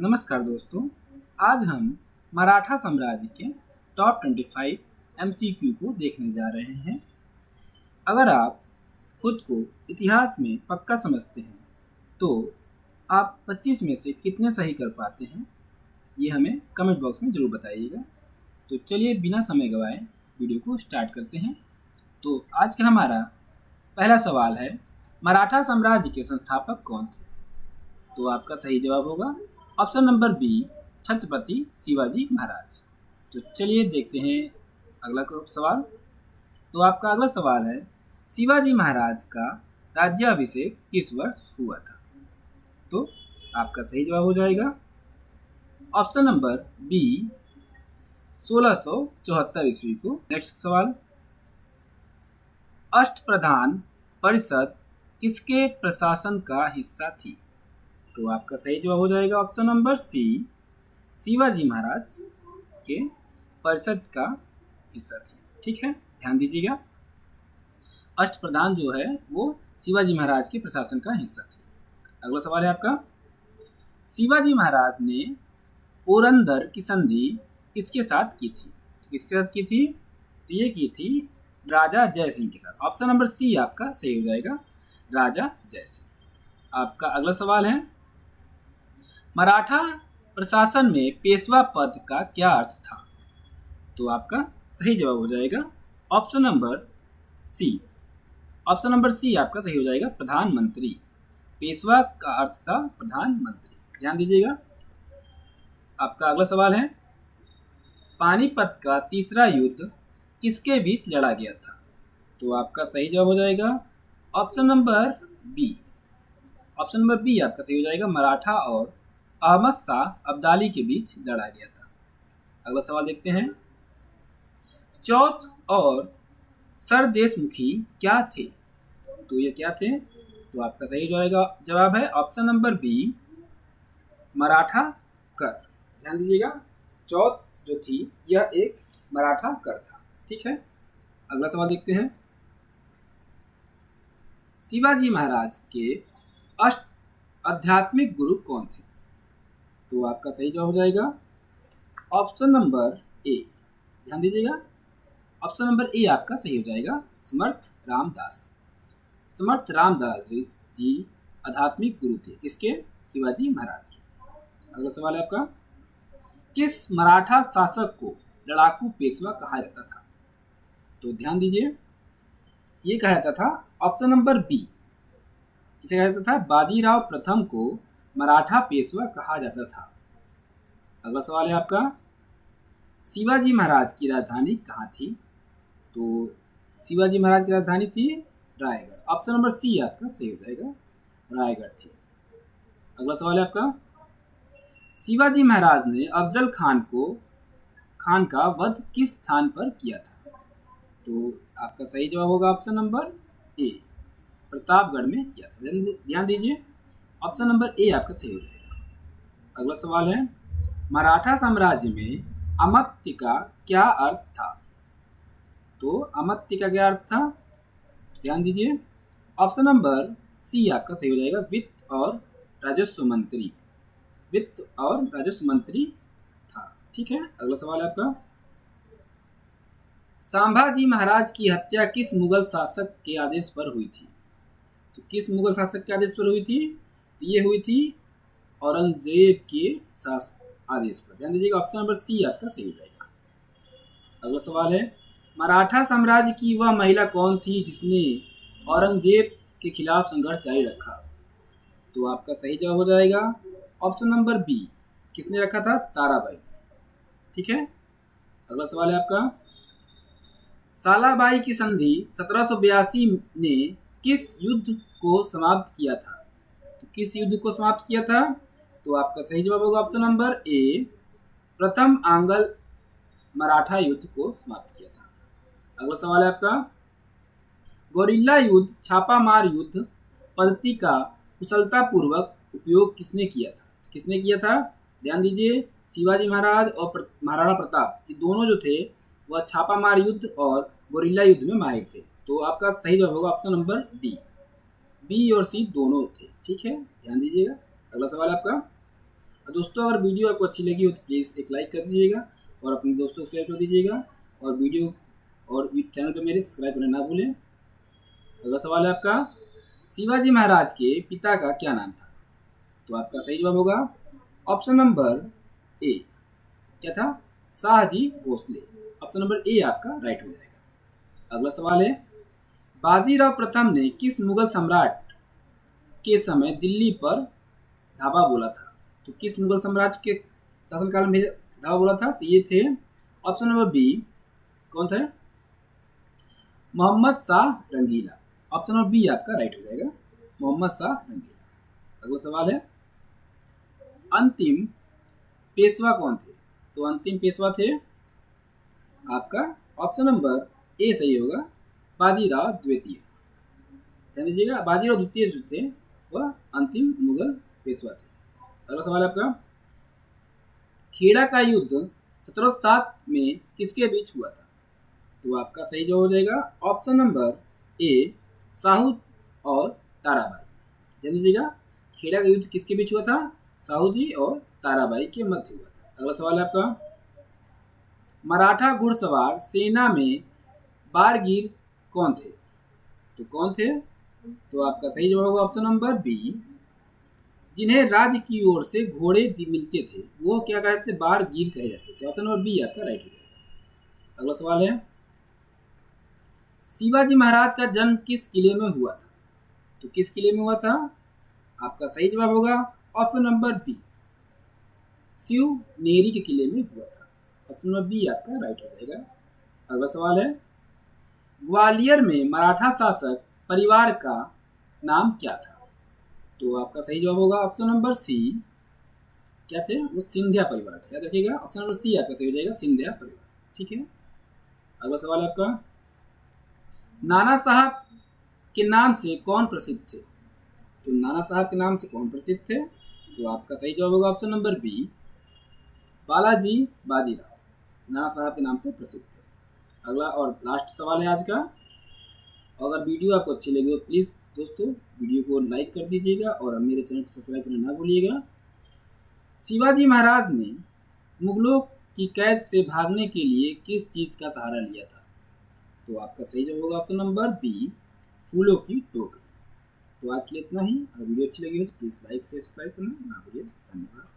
नमस्कार दोस्तों, आज हम मराठा साम्राज्य के टॉप 25 MCQ को देखने जा रहे हैं। अगर आप खुद को इतिहास में पक्का समझते हैं तो आप 25 में से कितने सही कर पाते हैं, ये हमें कमेंट बॉक्स में ज़रूर बताइएगा। तो चलिए बिना समय गवाए वीडियो को स्टार्ट करते हैं। तो आज का हमारा पहला सवाल है, मराठा साम्राज्य के संस्थापक कौन थे? तो आपका सही जवाब होगा option number B, Chhatrapati Shivaji Maharaj. तो चलिए देखते हैं अगला सवाल। तो आपका अगला सवाल है, शिवाजी महाराज का राज्याभिषेक किस वर्ष हुआ था? तो आपका सही जवाब हो जाएगा ऑप्शन नंबर बी, 1674 ईस्वी को। नेक्स्ट सवाल, अष्टप्रधान परिषद किसके प्रशासन का हिस्सा थी? तो आपका सही जवाब हो जाएगा ऑप्शन नंबर सी, शिवाजी महाराज के परिषद का हिस्सा थी। ठीक है, ध्यान दीजिएगा, अष्टप्रधान जो है वो शिवाजी महाराज के प्रशासन का हिस्सा थे। अगला सवाल है आपका, शिवाजी महाराज ने पुरंदर की संधि किसके साथ की थी? किसके साथ की थी? तो ये की थी राजा जय सिंह के साथ। ऑप्शन नंबर सी आपका सही हो जाएगा, राजा जय सिंह। आपका अगला सवाल है, मराठा प्रशासन में पेशवा पद का क्या अर्थ था? तो आपका सही जवाब हो जाएगा option number C. Option number C आपका सही हो जाएगा, प्रधानमंत्री। पेशवा का अर्थ था प्रधानमंत्री। ध्यान दीजिएगा। आपका अगला सवाल है, पानीपत का तीसरा युद्ध किसके बीच लड़ा गया था? तो आपका सही जवाब हो जाएगा option number B. Option number B आपका सही हो जाएगा, मराठा और अहमद शाह अब्दाली के बीच लड़ा गया था। अगला सवाल देखते हैं, चौथ और सरदेशमुखी क्या थे? तो ये क्या थे? तो आपका सही जवाब है ऑप्शन नंबर बी, मराठा कर। ध्यान दीजिएगा, चौथ जो थी यह एक मराठा कर था। ठीक है, अगला सवाल देखते हैं, शिवाजी महाराज के अष्ट आध्यात्मिक गुरु कौन थे? तो आपका सही जवाब हो जाएगा ऑप्शन नंबर ए। ध्यान दीजिएगा, ऑप्शन नंबर ए आपका सही हो जाएगा, समर्थ रामदास। समर्थ रामदास जी आध्यात्मिक गुरु थे किसके? शिवाजी महाराज के। अगला सवाल है आपका, किस मराठा शासक को लड़ाकू पेशवा कहा जाता था? तो ध्यान दीजिए, ये कहा जाता था ऑप्शन नंबर बी, इसे कहा जाता था बाजीराव प्रथम को मराठा पेशवा कहा जाता था। अगला सवाल है आपका, शिवाजी महाराज की राजधानी कहाँ थी? तो शिवाजी महाराज की राजधानी थी रायगढ़। ऑप्शन नंबर सी आपका सही हो जाएगा, रायगढ़ थी। अगला सवाल है आपका, शिवाजी महाराज ने अफजल खान का वध किस स्थान पर किया था? तो आपका सही जवाब होगा ऑप्शन नंबर ए, प्रतापगढ़ में किया था। ध्यान दीजिए, ऑप्शन नंबर ए आपका सही हो जाएगा। अगला सवाल है, मराठा साम्राज्य में अमात्य का क्या अर्थ था? तो अमात्य का क्या अर्थ था? ध्यान दीजिए, ऑप्शन नंबर सी आपका सही हो जाएगा, वित्त और राजस्व मंत्री। वित्त और राजस्व मंत्री था। ठीक है, अगला सवाल है आपका, संभाजी महाराज की हत्या किस मुगल शासक के आदेश पर हुई थी? तो किस मुगल शासक के आदेश पर हुई थी? तो ये हुई थी औरंगजेब के आदेश पर। ध्यान दीजिएगा, ऑप्शन नंबर सी आपका सही हो जाएगा। अगला सवाल है, मराठा साम्राज्य की वह महिला कौन थी जिसने औरंगजेब के खिलाफ संघर्ष जारी रखा? तो आपका सही जवाब हो जाएगा ऑप्शन नंबर बी, किसने रखा था? ताराबाई। ठीक है, अगला सवाल है आपका, सालाबाई की संधि 1782 ने किस युद्ध को समाप्त किया था? तो किस युद्ध को समाप्त किया था? तो आपका सही जवाब होगा ऑप्शन नंबर ए, प्रथम आंग्ल मराठा युद्ध को समाप्त किया था। अगला सवाल है आपका, गोरिल्ला युद्ध छापामार युद्ध पद्धति का कुशलतापूर्वक उपयोग किसने किया था? किसने किया था? ध्यान दीजिए, शिवाजी महाराज और महाराणा प्रताप, ये दोनों जो थे वह छापामार युद्ध और गोरिल्ला युद्ध में माहिर थे। तो आपका सही जवाब होगा ऑप्शन नंबर डी, बी और सी दोनों थे। ठीक है, ध्यान दीजिएगा। अगला सवाल आपका, और दोस्तों अगर वीडियो आपको अच्छी लगी हो तो प्लीज़ एक लाइक कर दीजिएगा और अपने दोस्तों को शेयर कर दीजिएगा, और वीडियो और चैनल पर मेरे सब्सक्राइब करना ना भूलें। अगला सवाल है आपका, शिवाजी महाराज के पिता का क्या नाम था? तो आपका सही जवाब होगा ऑप्शन नंबर ए, क्या था? Shahaji Bhosale. Option number A आपका राइट हो जाएगा। अगला सवाल है, बाजीराव प्रथम ने किस मुगल सम्राट के समय दिल्ली पर धावा बोला था? तो किस मुगल सम्राट के शासनकाल में धावा बोला था? तो ये थे ऑप्शन नंबर बी, कौन थे? मोहम्मद शाह रंगीला। ऑप्शन नंबर बी आपका राइट हो जाएगा, मोहम्मद शाह रंगीला। अगला सवाल है, अंतिम पेशवा कौन थे? तो अंतिम पेशवा थे आपका ऑप्शन नंबर ए सही होगा, बाजीराव द्वितीय। ध्यान दीजिएगा, बाजीराव द्वितीय जो थे वह अंतिम मुगल पेशवा थे। अगला सवाल है आपका, खेड़ा का युद्ध 1707 में किसके बीच हुआ था? तो आपका सही जवाब हो जाएगा ऑप्शन नंबर ए, साहू और ताराबाई। ध्यान दीजिएगा, खेड़ा का युद्ध किसके बीच हुआ था? साहू जी और ताराबाई के मध्य हुआ था। अगला सवाल है आपका, मराठा घुड़सवार सेना में बारगीर कौन थे? तो कौन थे? तो आपका सही जवाब होगा ऑप्शन नंबर बी, जिन्हें राज्य की ओर से घोड़े मिलते थे वो क्या कहते थे? बारगीर कहे जाते थे। ऑप्शन नंबर बी आपका राइट हो जाएगा। अगला सवाल है, शिवाजी महाराज का जन्म किस किले में हुआ था? तो किस किले में हुआ था? आपका सही जवाब होगा ऑप्शन नंबर बी, शिवनेरी के किले में हुआ था। ऑप्शन नंबर बी आपका राइट हो जाएगा। अगला सवाल है, ग्वालियर में मराठा शासक परिवार का नाम क्या था? तो आपका सही जवाब होगा ऑप्शन नंबर सी, क्या थे? वो सिंधिया परिवार थे। याद रखिएगा, ऑप्शन नंबर सी आपका सही हो जाएगा, सिंधिया परिवार। ठीक है। अगला सवाल है आपका, नाना साहब के नाम से कौन प्रसिद्ध थे? तो नाना साहब के नाम से कौन प्रसिद्ध थे? तो आपका सही जवाब होगा option number B, Balaji Bajirao Nana Saheb के नाम से प्रसिद्ध थे। अगला और लास्ट सवाल है आज का, अगर वीडियो आपको अच्छी लगी हो प्लीज़ दोस्तों वीडियो को लाइक कर दीजिएगा और मेरे चैनल को सब्सक्राइब करना ना भूलिएगा। शिवाजी महाराज ने मुगलों की कैद से भागने के लिए किस चीज़ का सहारा लिया था? तो आपका सही जवाब होगा ऑप्शन नंबर बी, फूलों की टोकरी। तो आज के लिए इतना ही। अगर वीडियो अच्छी लगी हो तो प्लीज़ लाइक से सब्सक्राइब करना ना भूलिए। धन्यवाद।